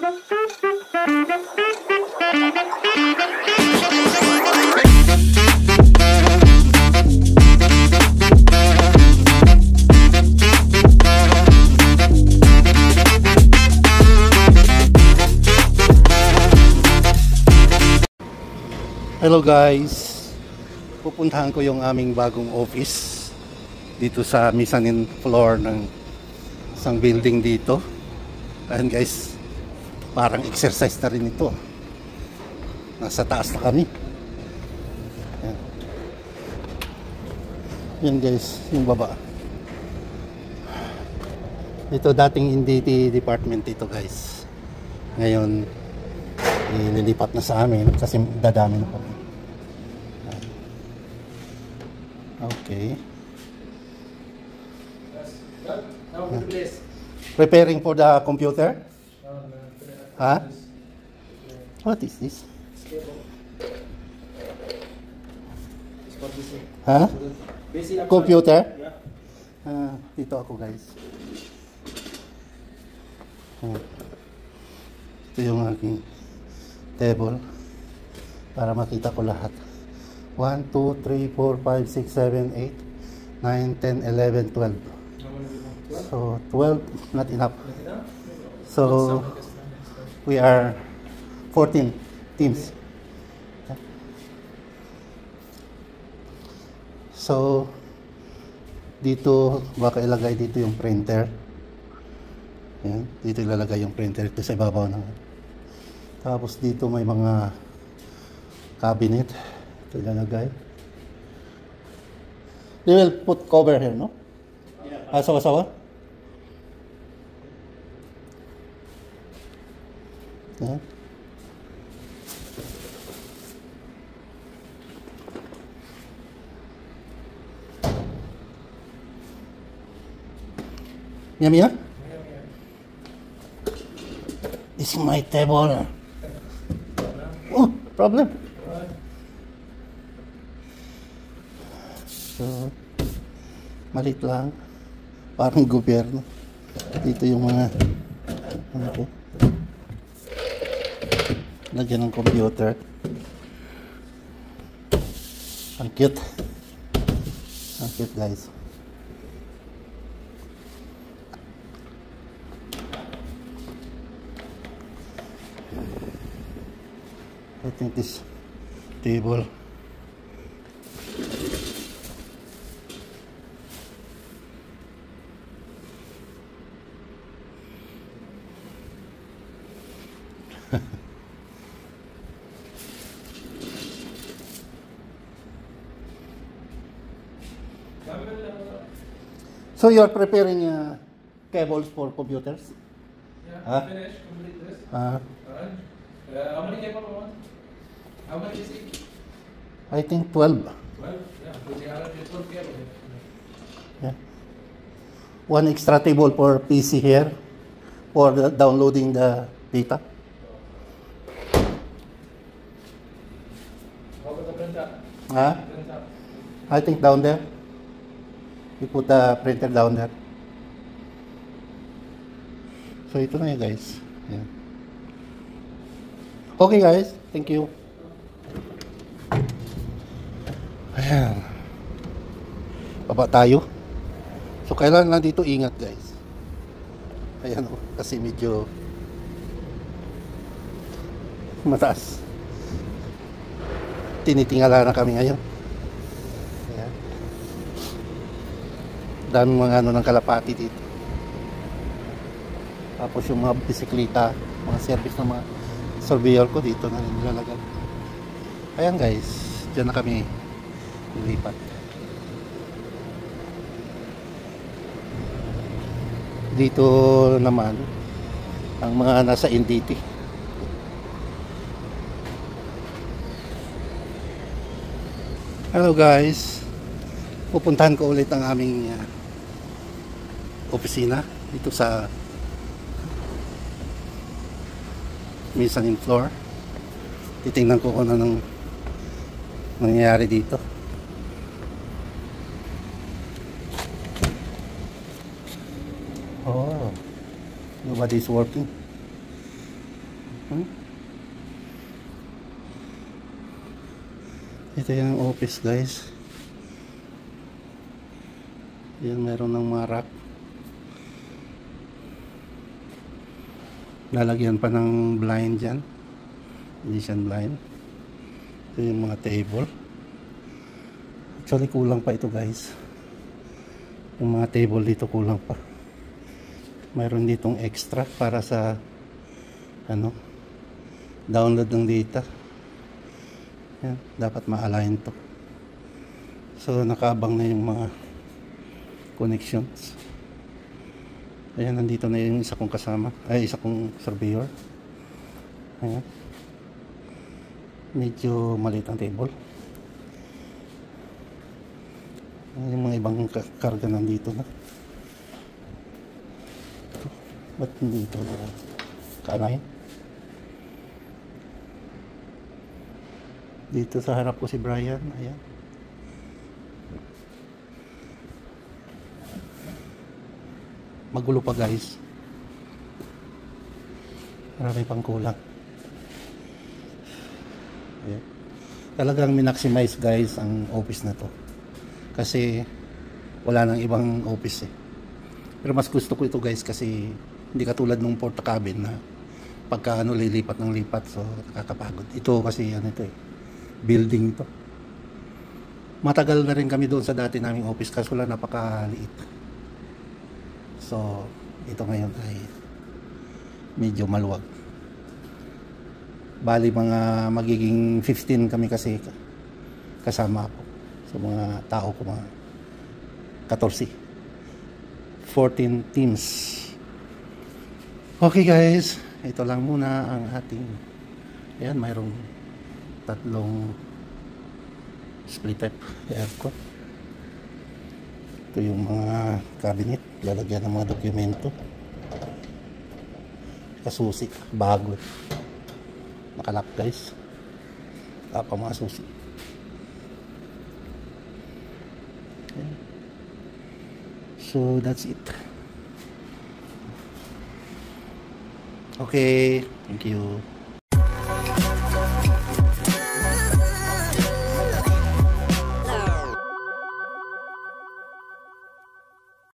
Hello guys, pupuntahan ko yung aming bagong office dito sa mezzanine floor ng isang building dito. Ayan guys, parang exercise na rin ito. Nasa taas na kami. Ayan. Yan guys, yung baba. Ito dating NDT department ito guys. Ngayon ililipat na sa amin kasi dadami na kami. Okay. Preparing for the computer? Huh? What is this? Huh? Computer? Dito ako guys. Ito yung aking table para makita ko lahat. 1, 2, 3, 4, 5, 6, 7, 8, 9, 10, 11, 12. So 12 not enough. So we are 14 teams. So dito baka ilagay dito yung printer. Yan, dito ilalagay yung printer ito sa ibabaw ng. Tapos dito may mga cabinet. Ito ilalagay. They will put cover here, no? Yeah. Sawa-sawa? Yeah. Yummy, huh? This is my table. Oh, problem. So, malit lang. Parang gobyerno. Dito yung mga okay. Lagyan ng computer. Ang cute. Ang cute guys. I think this table So you're preparing cables for computers? Yeah, finished, complete this. Alright. How many cables you want? How much is it? I think 12. 12? Yeah, because you have 12 cables. Yeah. One extra table for PC here for downloading the data. How about the printer? Huh? Printer. I think down there. You put the printer down there. So ito na yun guys. Yeah. Okay guys, thank you. Ayan. Baba tayo. So kailangan lang dito ingat guys. Ayan o, kasi medyo mataas. Tinitingala na kami ngayon. Ayan. Dami mga ano ng kalapati dito. Tapos yung mga bisikleta, mga service ng mga surveyor ko dito na nilalagay. Ayan guys, dyan na kami lilipat. Dito naman ang mga nasa NDT. Hello guys, pupuntahan ko ulit ang aming opisina dito sa mezzanine floor. Titingnan ko kung anong nangyayari dito. Oh, nobody's working. Ito yung office guys. Yan, meron ng mga rack. Lalagyan pa ng blind dyan. Edition blind. Ito yung mga table. Actually kulang pa ito guys. Yung mga table dito kulang pa. Mayroon ditong extra para sa download ng data. Yan, dapat ma-align to. So nakaabang na yung mga connections. Ayan, nandito na yung isa kong kasama, ay isa kong surveyor. Ayan, medyo maliit ang table. Yung mga ibang karga nandito na. Ba't nandito na kaanayin? Dito sa harap ko si Brian. Ayan. Magulo pa guys. Marami pang kulang. Ayan. Talagang minaximize guys ang office na to. Kasi wala nang ibang office eh. Pero mas gusto ko ito guys kasi hindi katulad nung porta cabin na pagka lilipat ng lipat, so nakakapagod. Ito kasi ito eh, building to. Matagal na rin kami doon sa dati naming office kaso lang napakaliit. So ito ngayon ay medyo maluwag. Bali mga magiging 15 kami kasi kasama ako. So mga tao ko mga 14 teams. Okay guys, ito lang muna ang ating, ayan, mayroong 3 split type aircon. Ito yung mga cabinet, lalagyan ng mga dokumento. Kasusi, bago, nakalak guys, pa mga susi. Okay. So that's it. Okay, thank you.